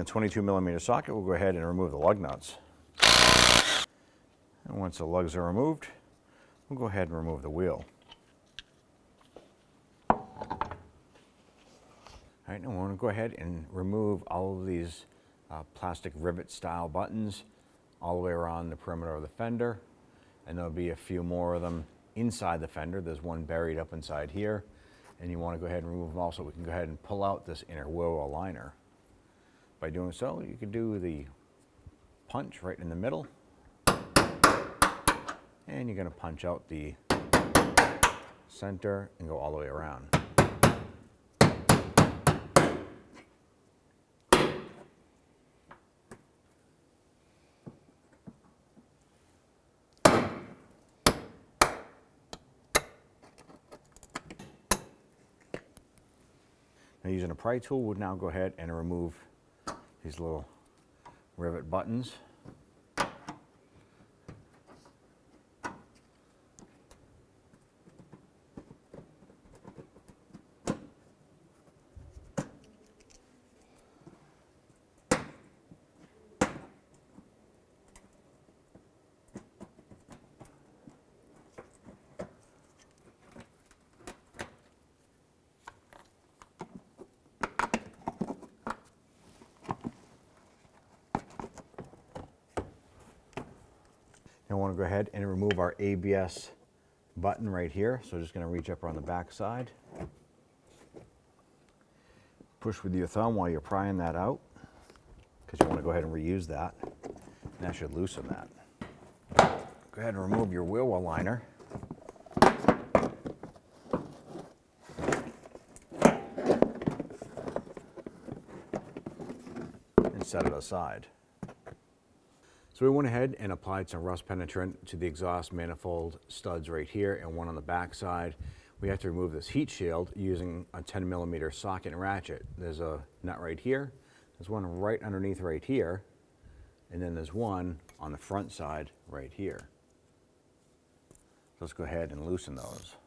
the 22mm socket, we'll go ahead and remove the lug nuts. And once the lugs are removed, we'll go ahead and remove the wheel. All right, now we want to go ahead and remove all of these plastic rivet style buttons all the way around the perimeter of the fender. And there'll be a few more of them inside the fender. There's one buried up inside here. And you want to go ahead and remove them also. We can go ahead and pull out this inner wheel aligner. By doing so, you could do the punch right in the middle. And you're going to punch out the center and go all the way around. Now, using a pry tool, we'll now go ahead and remove these little rivet buttons. Now I want to go ahead and remove our ABS button right here. So just going to reach up around the back side. Push with your thumb while you're prying that out, because you want to go ahead and reuse that. And that should loosen that. Go ahead and remove your wheel well liner. And set it aside. So we went ahead and applied some rust penetrant to the exhaust manifold studs right here and one on the back side. We have to remove this heat shield using a 10mm socket and ratchet. There's a nut right here, there's one right underneath right here, and then there's one on the front side right here. So let's go ahead and loosen those.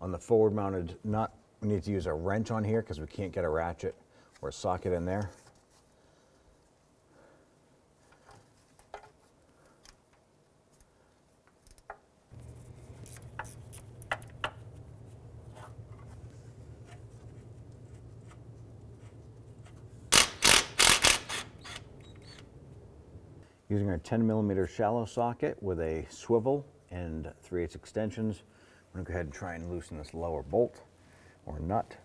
On the forward mounted nut, we need to use a wrench on here because we can't get a ratchet or a socket in there. Using our 10mm shallow socket with a swivel and 3/8 extensions, I'm going to go ahead and try and loosen this lower bolt or nut.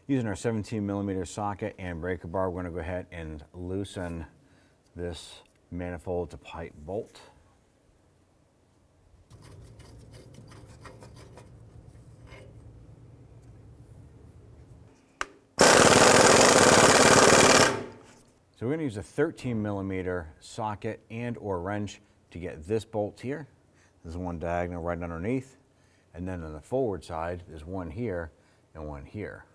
Using our 17mm socket and breaker bar, we're going to go ahead and loosen this manifold to pipe bolt. So we're going to use a 13mm socket and or wrench to get this bolt here. There's one diagonal right underneath, and then on the forward side there's one here and one here.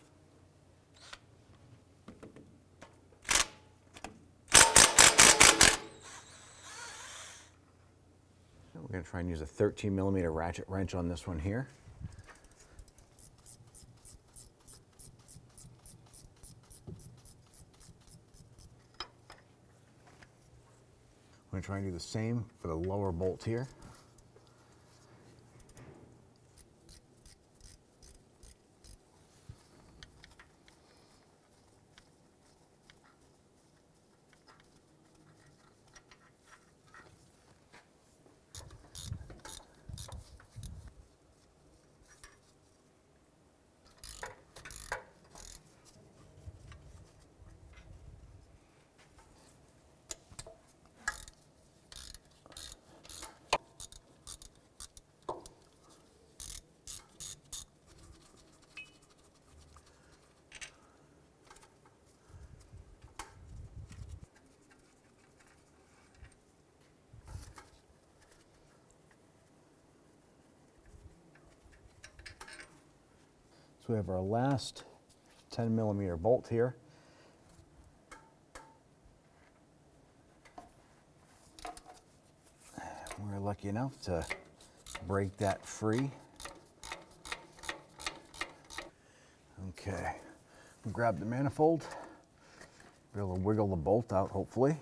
We're going to try and use a 13mm ratchet wrench on this one here. I'm going to try and do the same for the lower bolt here. So we have our last 10 millimeter bolt here. We're lucky enough to break that free. Okay, grab the manifold, be able to wiggle the bolt out hopefully.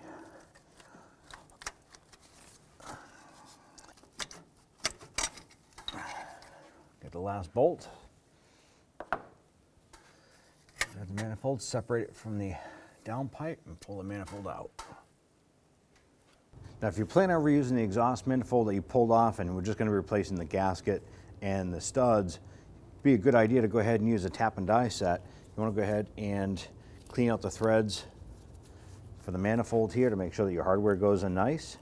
Get the last bolt. Grab the manifold, separate it from the downpipe and pull the manifold out. Now if you plan on reusing the exhaust manifold that you pulled off and we're just going to be replacing the gasket and the studs, it'd be a good idea to go ahead and use a tap and die set. You want to go ahead and clean out the threads for the manifold here to make sure that your hardware goes in nice.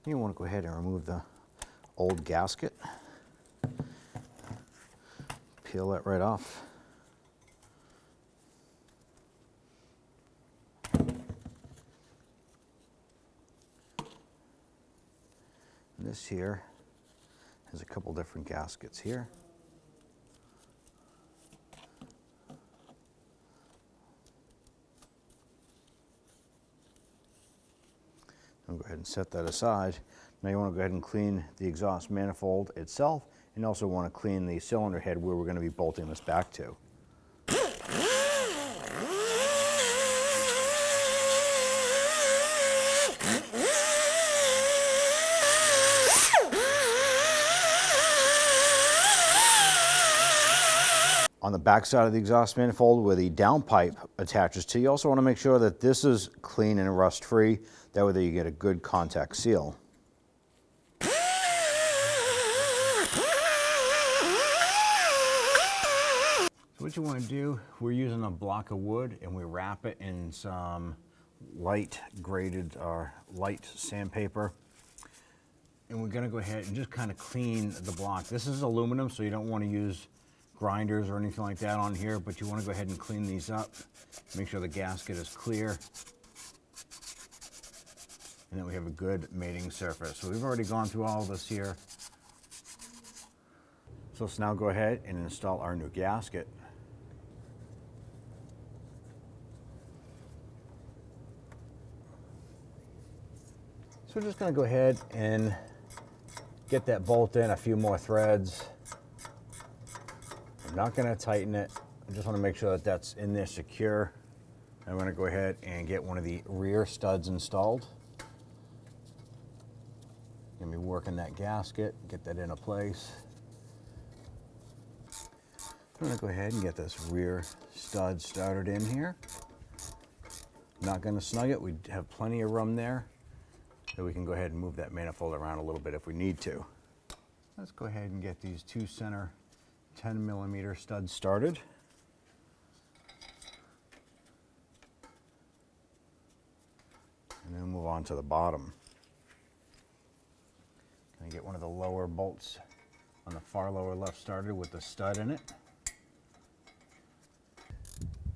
Then you want to go ahead and remove the old gasket. Peel that right off. This here has a couple different gaskets here. I'll go ahead and set that aside. Now you want to go ahead and clean the exhaust manifold itself, and also want to clean the cylinder head where we're going to be bolting this back to. On the back side of the exhaust manifold where the downpipe attaches to, you also want to make sure that this is clean and rust free. That way you get a good contact seal. So what you want to do, we're using a block of wood and we wrap it in some light graded or light sandpaper. And we're going to go ahead and just kind of clean the block. This is aluminum, so you don't want to use grinders or anything like that on here, but you want to go ahead and clean these up. Make sure the gasket is clear. And then we have a good mating surface. So we've already gone through all this here. So let's now go ahead and install our new gasket. So we're just going to go ahead and get that bolt in, a few more threads. I'm not going to tighten it. I just want to make sure that that's in there secure. I'm going to go ahead and get one of the rear studs installed. Going to be working that gasket, get that into place. I'm going to go ahead and get this rear stud started in here. Not going to snug it. We have plenty of room there, so we can go ahead and move that manifold around a little bit if we need to. Let's go ahead and get these two center 10 millimeter studs started. And then move on to the bottom. Gonna get one of the lower bolts on the far lower left started with the stud in it.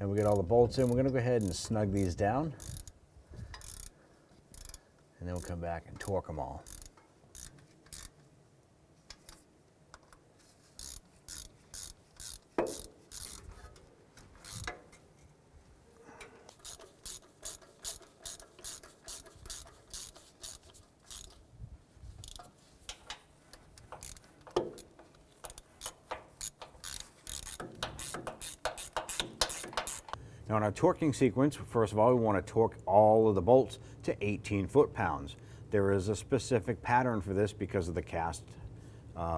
And we get all the bolts in. We're gonna go ahead and snug these down. And then we'll come back and torque them all. Now in our torquing sequence, first of all, we want to torque all of the bolts to 18 foot-pounds. There is a specific pattern for this because of the cast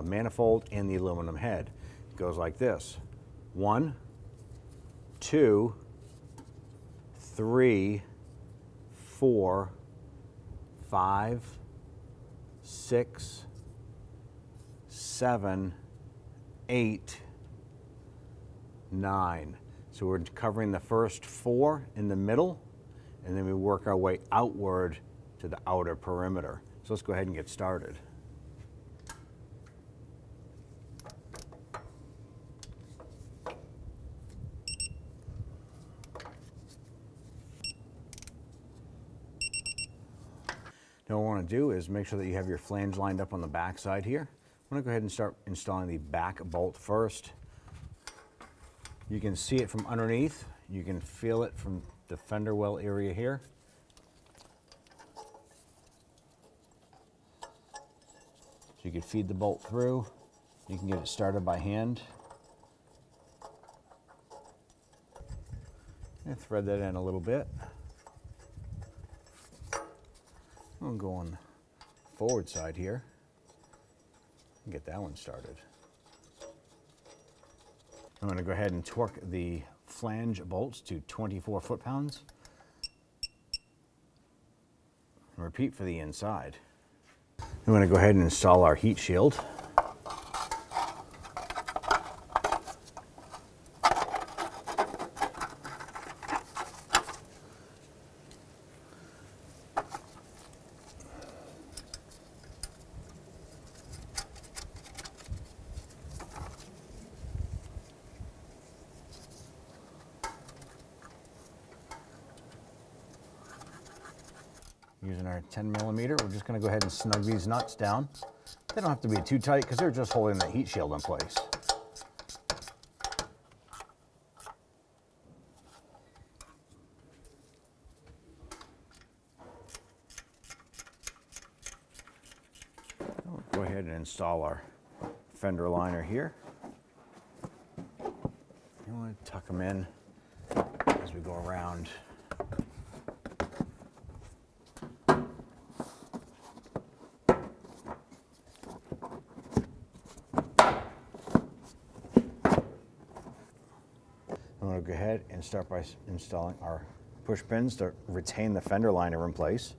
manifold and the aluminum head. It goes like this: 1, 2, 3, 4, 5, 6, 7, 8, 9. So we're covering the first 4 in the middle, and then we work our way outward to the outer perimeter. So let's go ahead and get started. Now what I want to do is make sure that you have your flange lined up on the back side here. I'm going to go ahead and start installing the back bolt first. You can see it from underneath. You can feel it from the fender well area here. So you can feed the bolt through. You can get it started by hand. And thread that in a little bit. I'm going to go on the forward side here and get that one started. I'm going to go ahead and torque the flange bolts to 24 foot-pounds. And repeat for the inside. I'm going to go ahead and install our heat shield. Using our 10 millimeter, we're just going to go ahead and snug these nuts down. They don't have to be too tight because they're just holding the heat shield in place. We'll go ahead and install our fender liner here. You want to tuck them in as we go around. I'm going to go ahead and start by installing our push pins to retain the fender liner in place.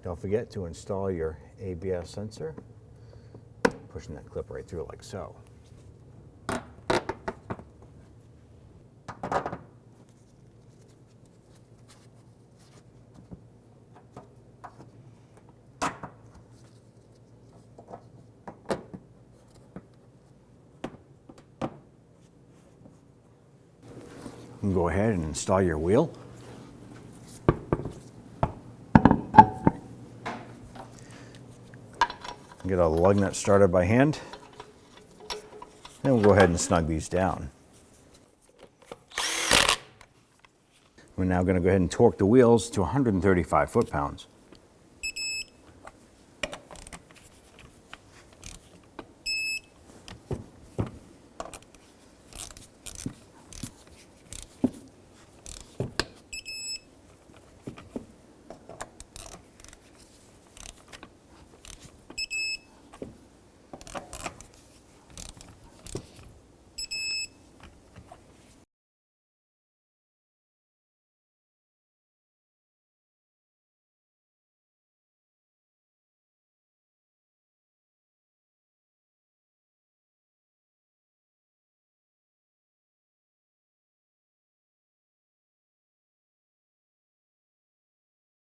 Don't forget to install your ABS sensor, pushing that clip right through like so. You can go ahead and install your wheel. Get a lug nut started by hand. Then we'll go ahead and snug these down. We're now going to go ahead and torque the wheels to 135 foot-pounds.